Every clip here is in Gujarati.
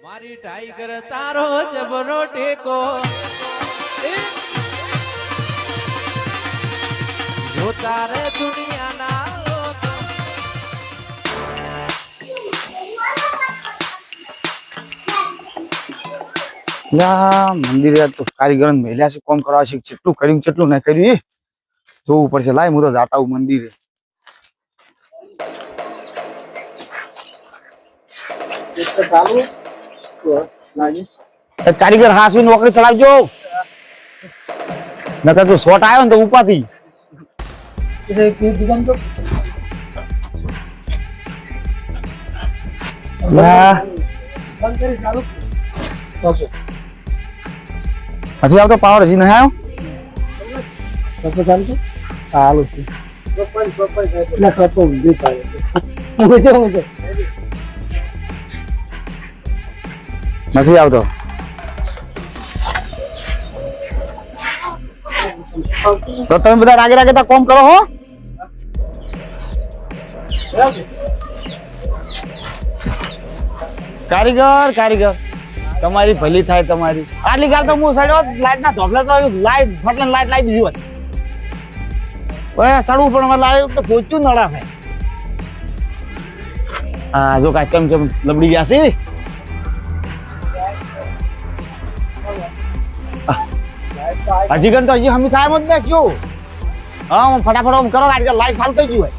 મારી ટાઈગર તારો જબરો ટેકો જો તારે દુનિયાના લોકો મંદિરે તો કારીગર મહિલા છે કોમ કરવા છે કેટલું કર્યું કેટલું નહીં કર્યું એ જોવું પડશે લાય હું તો જાતા હું મંદિરે કારીગર હાસવી નોકરી ચલાવજો નકર તું શોટ આવ્યો ને તો ઉપાથી હજી આવતો પાવર હજી નહીં આવ્યો નથી આવતો તો તમે બધા રાગે રાગે કોમ કરો હો કારીગર કારીગર તમારી ભલી થાય તમારી આટલી ગાલ તો હું સડ્યો લાઈટ ના ધોપલા તો લાઈટ ફટલે લાઈટ લાવી દીધી હોત ઓય સડવું પણ લાવ્યું તો પહોંચ્યું નડા થાય હા જો કાંઈ ચમ ચમ લબડી ગયા છે હજી ગણ તો હજી હમી થાય મત દેખજો હા ફટાફટ આમ કરો કારીગર લાઈટ ચાલુ થઈ ગયું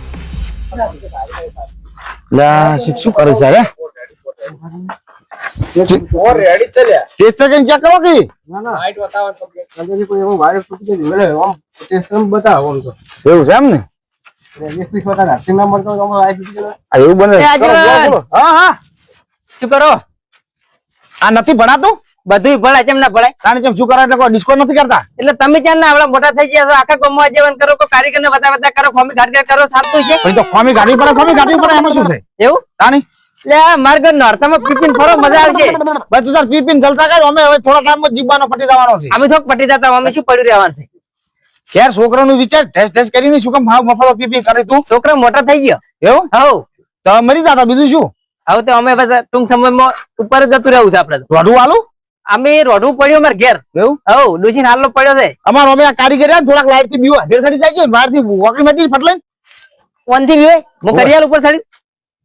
લા શું કરે છે રે और रेडी चलिया टेस्ट करके चेक करो की ना ना लाइट बताओ तो जल्दी कोई वो वायरस टूट गई बोले हम टेस्ट कर बताओ हमको એવું છે એમ ને રેડિયસ પીસ બતા ના સિમ નંબર તો हम लाइट टूट गई આ એવું બને બોલો હા હા શું કરો આ નથી ભણાતું બધું ભણાય કેમ ના ભણાય કાણે કેમ શું કરો એટલે કોઈ ડિસ્કો નથી કરતા એટલે તમે ક્યાં ના આવડા મોટા થઈ ગયા છો આખા ગામમાં જીવન કરો કો કારીગર ને બતા કરો ફોમી ઘાટ કરો સાચું છે પણ તો ફોમી ગાડી પડે એમાં શું છે એવું તાણી લે માર્ગ નોરતામાં પીપીન ફરો મજા આવશે ભાઈ તું તાર પીપીન જલતા કર અમે હવે થોડા ટાઈમમાં જીવવાનો પટી જવાનો છે અમે થોક પટી જતા અમે શું પડ્યું રહેવાનું છે ખેર છોકરાનું વિચાર ટેસ્ટ કરીને શું કામ ભાવ મફળો પીપી કરી તું છોકરા મોટા થઈ ગયા એવું હવ તો મરી જાતા બીજું શું હવે તો અમે બધા ટૂંક સમયમાં ઉપર જ જતું રહેવું છે આપણે રોડું વાલું અમે રોડું પડ્યું અમારે ઘેર એવું હવ ડુસીન હાલનો પડ્યો છે અમાર અમે આ કારીગર થોડાક લાઈટ થી બીવા ઘેર સડી જાય છે બહાર થી વોકરી માંથી ફટલે કોણ થી બીવે હું કરિયાલ ઉપર સડી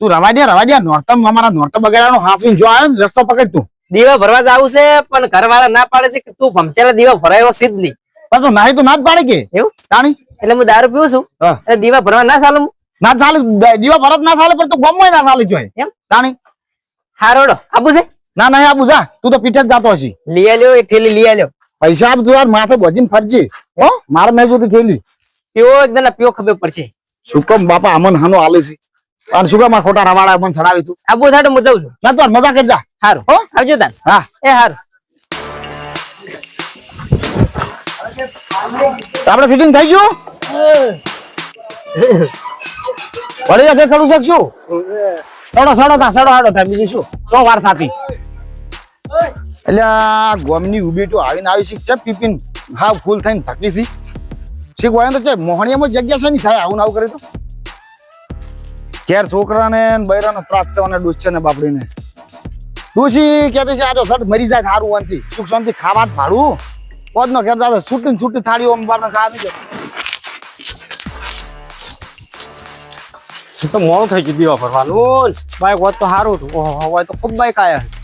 તું રવા દે નોરતમ અમારા નોરતમ બગેરાનો હાફીન જો આવ્યો ને રસ્તો પકડ તું દીવા ભરવા જાવું છે પણ ઘરવાળા ના પાડે છે કે તું ભમચેલા દીવા ભરાયો સીધ નહીં પણ તું નાહી તો ના જ પાડે કે એવું તાણી એટલે હું દારૂ પીવું છું એટલે દીવા ભરવા ના ચાલું ના ચાલે દીવા ભરત ના ચાલે પણ તું ગમોય ના ચાલે જોય એમ તાણી હારોડો આપું છે ના નહીં આપું જા તું તો પીઠે જ જાતો હશી લઈ આલ્યો એક થેલી લઈ આલ્યો પૈસા આપ તું યાર માથે ભજીને ફરજી હો મારે મેં જોતી થેલી પીવો એકદમ પીવો ખબર પડશે શું કમ બાપા અમન હાનો હાલે છે અને શું કામ આ ખોટા રવાડા મને ચડાવી તું આબુ થાડો હું જાઉં છું ના તું મજા કરી જા હારું હો આવજો તાન હા એ હારું આપણે ફિટિંગ થઈ ગયું વળી જશે ખરું છે શું સડો થાય બીજું શું 100 વાર થાતી એટલે આ ગોમની ઉભી તો આવીને આવી શીખ છે પીપીન હા ફૂલ થઈને થકલી સી શીખ હોય તો છે મોહણીયામાં જગ્યા છે નહીં થાય આવું આવું કરે તો ઘેર છોકરાને બૈરાને ત્રાસ થવાને ડૂસ છે ને બાપડીને ડૂસી કહેતી છે આ તો સટ મરી જાય સારું વાંથી સુખ શાંતિ ખાવા જ ભાડું પોદનો ઘેર દાદા છૂટી થાળીઓ બાપને ખાવા નહીં તો મોડું થઈ ગયું દીવા ભરવાનું બાઈક હોત તો સારું હતું ઓહો હોય તો ખૂબ બાઈક આયા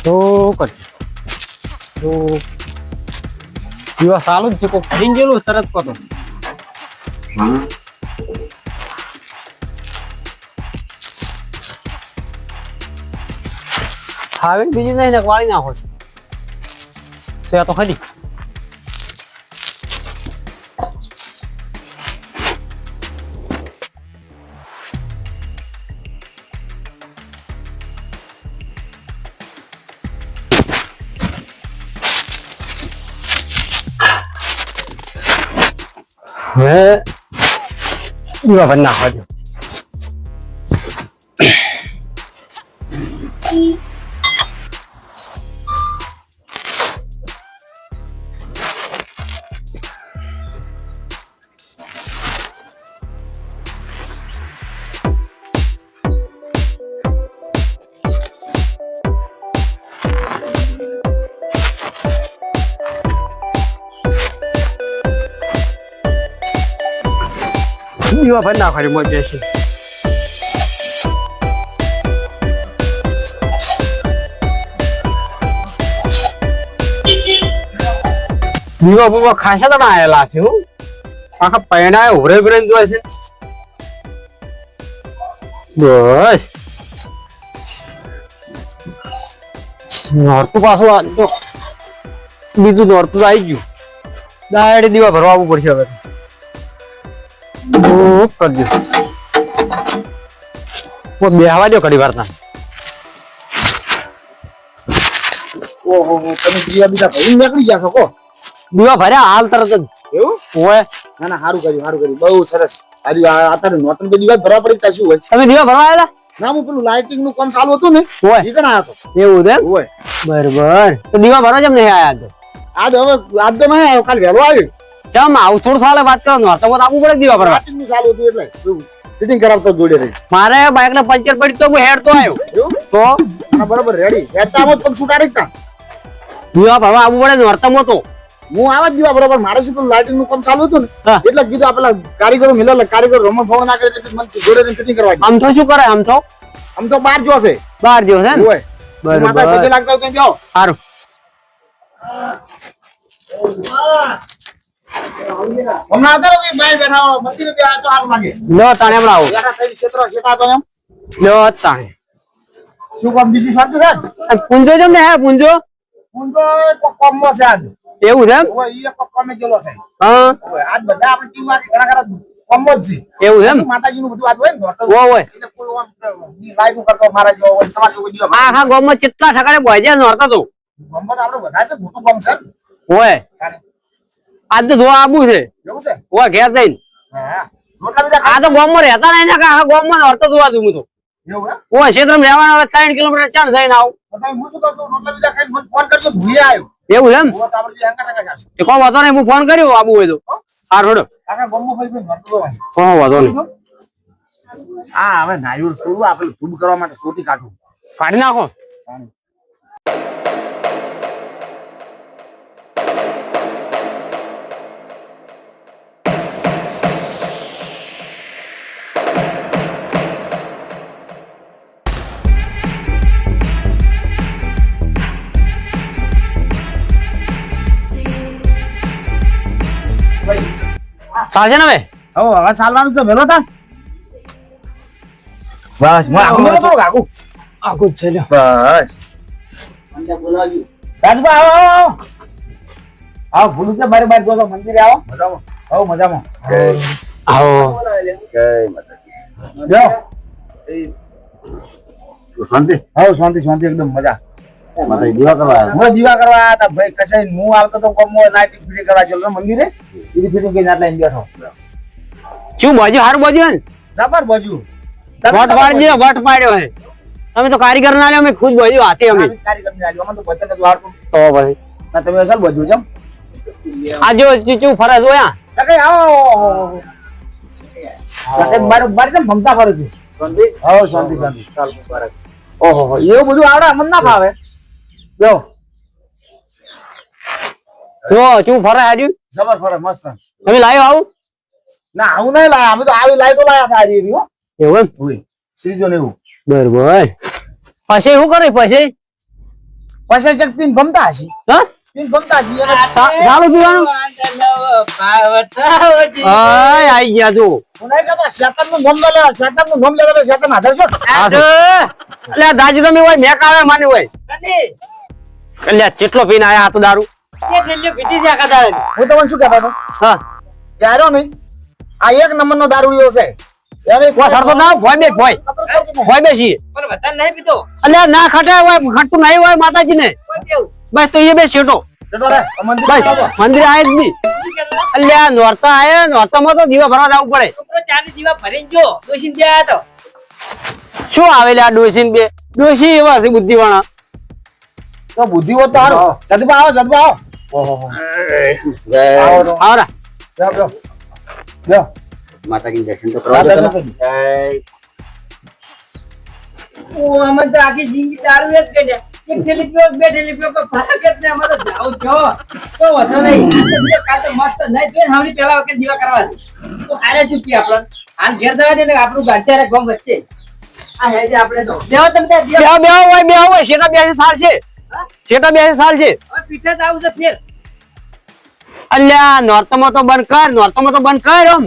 તો કરી તો દીવા ચાલુ જ છે કોઈ ફરીને ગયેલું તરત પતો ખાવે બીજી નહીં ને વાળી નાખો છે તો ખરી હવે દીવા ભરી નાખવા દો દીવા ભરી નાખવાની મોજ બેસી દીવા બુવા ખાસા તો આયેલા છે હું આખા પૈણા ઉભરે ઉભરે જોય છે બસ નોરતું પાછું જો બીજું નોરતું તો આવી ગયું દાડે દીવા ભરવા આવવું પડશે હવે કરજો બેહવા દો ઘડી વાર્તા ઓહો તમે દીવા બીજા ભાઈ નીકળી ગયા છો કો દીવા ભર્યા હાલ તરત જ એવું હોય ના ના સારું કર્યું બહુ સરસ અત્યારે નોટન તો દીવા ભરવા પડી ત્યાં શું હોય તમે દીવા ભરવા આવ્યા ના હું પેલું લાઇટિંગ નું કામ ચાલુ હતું ને હોય ઈ કણ આયો હતો એવું છે હોય બરોબર તો દીવા ભરવા જેમ નહીં આયા આજ હવે આજ તો નહીં આવ્યો કાલ વહેલો આવ્યો કેમ આવું થોડું સાલે વાત કરો તો આપવું પડે દીવા ભરવા લાઇટિંગ નું ચાલુ હતું એટલે ફિટિંગ કરાવતો જોડે રહી મારે બાઇક ને પંચર પડી તો હું હેડ તો આવ્યો એવું તો અને બરોબર રેડી હેતા મત પણ છૂટા રીકતા દીવા ભરવા આવવું પડે નોરતમાં તો હું આવા જ દીવા બરોબર મારે શું પેલું લાઇટિંગ નું કામ ચાલુ હતું ને હા. એટલે કીધું આ પેલા કારીગરો મિલેલા કારીગરો રમણ ફોન ના કરે એટલે મને જોડે રહીને ફિટિંગ કરવા આમ તો શું કરે આમ તો બહાર જોશે બહાર જેવો છે ને હોય માતા બરોબર પગે લાગતા હોય ત્યાં જાઓ સારું હમણાં આવતા રહો કે બાય બેઠા હો મંદિરે બે આ તો હારું લાગે લો તાણે હમણાં આવું યાર થઈ ક્ષેત્ર છેટા તો એમ લો તાણે શું કામ બીજી શાંતિ છે આ પૂંજો જેમ ને હે પૂંજો હું તો કોમો છે આજ એવું છે એમ ઓય ઈ એક કોમે જેલો છે હા ઓય આજ બધા આપણી ટીમ માંથી ઘણા ખરા કોમો જ છે એવું છે એમ માતાજીનું બધું આજ હોય ને તો હોય એટલે કોઈ આમ લાઈવ કરતો મારા જેવો હોય તમારે જેવો જીવો આખા ગામમાં કેટલા ઠકાણે બોજ્યા નોરતા તો ગમત આપણે બધા છે મોટું કામ છે હોય આજ તો જોવા આવું છે એવું છે હોય ઘેર જઈને હા રોટલા બીજા આ તો ગામમાં રહેતા નહીં ને આખા ગામમાં નોરતા જોવા દઉં હું તો એવું હે હોય ક્ષેત્રમાં રહેવાના હવે 3 કિલોમીટર ચાલ જઈને આવું તો હું શું કહું છું રોટલા બીજા ખાઈને મને ફોન કરજો ભૂલી આવ્યો એવું છે એમ હું તો આપણે હંકા હંકા છે તે કોઈ વાંધો નહીં હું ફોન કર્યો આબુ હોય તો હા રોડો આખા ગમો ફરી ફરી નતો હોય કોઈ વાંધો નહીં હા હવે નાયુર છોડવું આપણે ધૂમ કરવા માટે સોટી કાઢું કાઢી નાખો ચાલશે ને હવે હવે ચાલવાનું છે વેલો તા બસ હું આગળ મેલો થોડું આગળ આગળ છે લ્યો બસ રાજભા આવો આવો ભૂલું છે બારે બાર જો મંદિરે આવો મજામાં આવો મજામાં આવો જય માતાજી જો એ શાંતિ આવો શાંતિ શાંતિ એકદમ મજા માતાજી દીવા કરવા હું દીવા કરવા આયા હતા ભાઈ કસાઈ હું આવતો તો કોમો નાઈટ ફિટિંગ કરવા ગયો મંદિરે ઈ ફિટિંગ કરીને આટલા બેઠો શું બાજુ હારું બાજુ હે ને જબર બાજુ વટ પાડજો વટ પાડ્યો હે તમે તો કારીગર ના લ્યો અમે ખુદ બાજુ હાથે અમે કારીગર ને આલ્યો અમે તો બચન જ વાળતું તો ભાઈ ના તમે અસલ બાજુ જમ આ જો ચીચું ફરે જોયા તકે આવો તકે બાર કેમ ભમતા ફરે છે શાંતિ આવો શાંતિ શાંતિ ચાલ મુબારક ઓહો એવું બધું આવડે મન ના ફાવે જો જો ચું ફરે હાર્યું જબર ફરે મસ્ત તમે લાવ્યો આવું ના આવું નહીં લાયા અમે તો આવી લાઈટો લાયા હતા આજે એવી હો એવું એમ ઓય શ્રીજો ને એવું બરોબર પછી શું કરે પછી પછી ચક પીન ભમતા હશી હા પીન ભમતા હશી અને ચાલુ પીવાનું આય આઈ ગયા જો હું નહીં કહેતો શેતાનનું નામ લે શેતાનનું નામ લે તમે શેતાન આદર છો એટલે દાજુ તમે હોય મેક આવે માની હોય એટલે કેટલો પીને આયા આ તો દારૂ હું તમને શું કહેતો હતો હા ક્યારો નહીં આ એક નંબરનો દારૂડિયો છે એને કોઈ સરતો ના ભોય બે ભોય ભોય બેસી એટલે ના ખટે હોય ખટતું નહીં હોય માતાજી ને બસ તો એ બે શેટો બસ મંદિર આય જ નહીં એટલે આ નોરતા આયા નોરતામાં તો દીવા ભરવા જવું પડે શું આવેલે આ ડોસી બે ડોસી એવા છે બુદ્ધિવાળા તો બુદ્ધિ હોત તો હારો જદબા આવો ઓહો આવરા જો માતાજી દર્શન તો આખી જિંદગી દારૂ જ કર્યા એક થેલી પીવો બે થેલી પીવો કોઈ ફરક જ નહીં અમારે તો જાવ છો તો વધો નહીં કાલ તો મસ્ત નહીં તો હાવડી પેલા વખત દીવા કરવા દે તો આરે ચૂકી આપણને હાલ ઘેર જવા દે ને આપણું ગાંઠિયા ગોમ વચ્ચે આ હેડે આપણે તો દેવો તમે ત્યાં દેવો. બેહો હોય શેટા 82 સાલ છે શેટા 82 સાલ છે હવે પીઠે જ આવું છે ફેર અલ્યા નોરતમાં તો બંધ કર આમ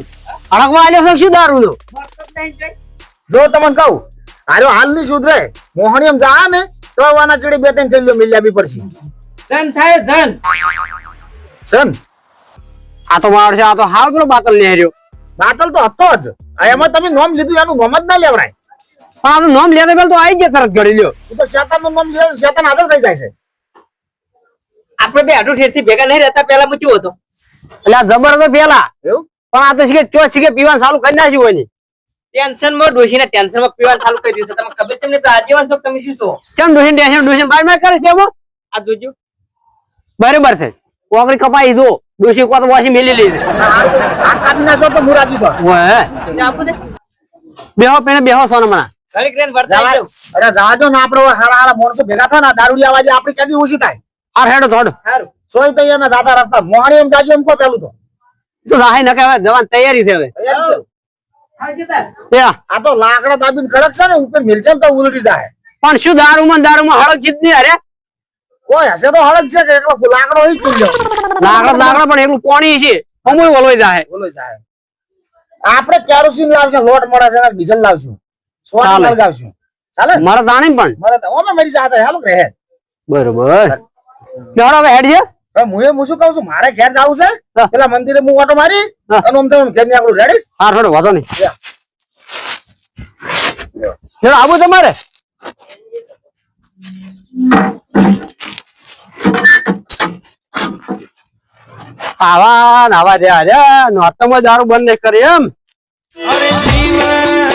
હડકવા આલ્યો છે શું દારૂ નો મરતો જ નહીં જોઈ. જો તમને કહું આર્યો હાલ ની સુધરે મોહણી એમ જા ને તો વાના ચડી બે ત્રણ થેલીઓ મિલ્યા બી પડશે ધન થાય ધન. સન આ તો મારો છે આ તો હાવ પેલો બાતલ ને હાર્યો બાતલ તો હતો જ આ એમાં તમે નોમ લીધું એનું નોમ જ ના લેવરાય પણ આ તો નોમ લેતા પેલા તો આવી જાય તરત ગળી લ્યો એ તો શેતાન નું નામ લે શેતાન હાજર થઈ જાય છે આપણે બે આટુ ઠેરથી ભેગા નહીં રહેતા પહેલા મૂચ્યો હતો એટલે આ જબર હતો પેલા એવું પણ આ તો શીખે ચો શીખે પીવાનું ચાલુ કરી નાખ્યું હોય ને ટેન્શન માં ડોશી ને ટેન્શન માં પીવાનું ચાલુ કરી દીધું તમને ખબર તમને આજીવન છો તમે શું છો કેમ ડોસી બાર માર કરે છે એમાં આ જોજો બરાબર છે ઓગળી કપાઈ જો ડોસી કો તો વાસી મેલી લે છે આ કાઢી નાખો તો મુરાજી તો ઓય આપું દે બેહો પેને બેહો સોનમણા ઘડીક રેન વરસાદ જવા- આવ્યો. અરે જાજો ના આપડે હારા હારા માણસો ભેગા થાય ને દારૂડિયા વાજી આપડી ક્યાંથી ઓછી થાય આ હેડો થોડ સારું સોય તો એના દાદા રસ્તા મોહણી એમ જાજો એમ કો પેલું તો તો રાહી ન કહેવાય જવાની તૈયારી છે હવે તૈયારી છે. આવજો તાર. યા આ તો લાકડા દાબીને ખડક છે ને ઉપર મિલશે ને તો ઉલટી જાય પણ શું દારૂમાં હળક જીત ની અરે કોઈ હશે તો હળક છે કે એકલો લાકડો હોય ચૂલ લાકડા પણ એટલું પાણી છે અમુય વલોઈ જાય બોલો જાય આપણે કેરોસીન લાવશું લોટ મળે છે ને ડીઝલ લાવશું સોના ચાલે. લગાવશું ચાલે મારા દાણી પણ મારે તો ઓમે મરી જાતા હાલો રહે બરોબર બેહો હવે હેડ છે હવે હું શું કહું છું મારે ઘેર જાવું છે હા. પેલા મંદિરે હું ઓટો મારી હા. અને આમ તમે ઘેર ની આપણું રેડી હા થોડો વાંધો નહીં હેડો આવું તમારે આવા ને આવા રહ્યા નોરતમાં દારૂ બંધ નહીં કરે એમ અરે જીવન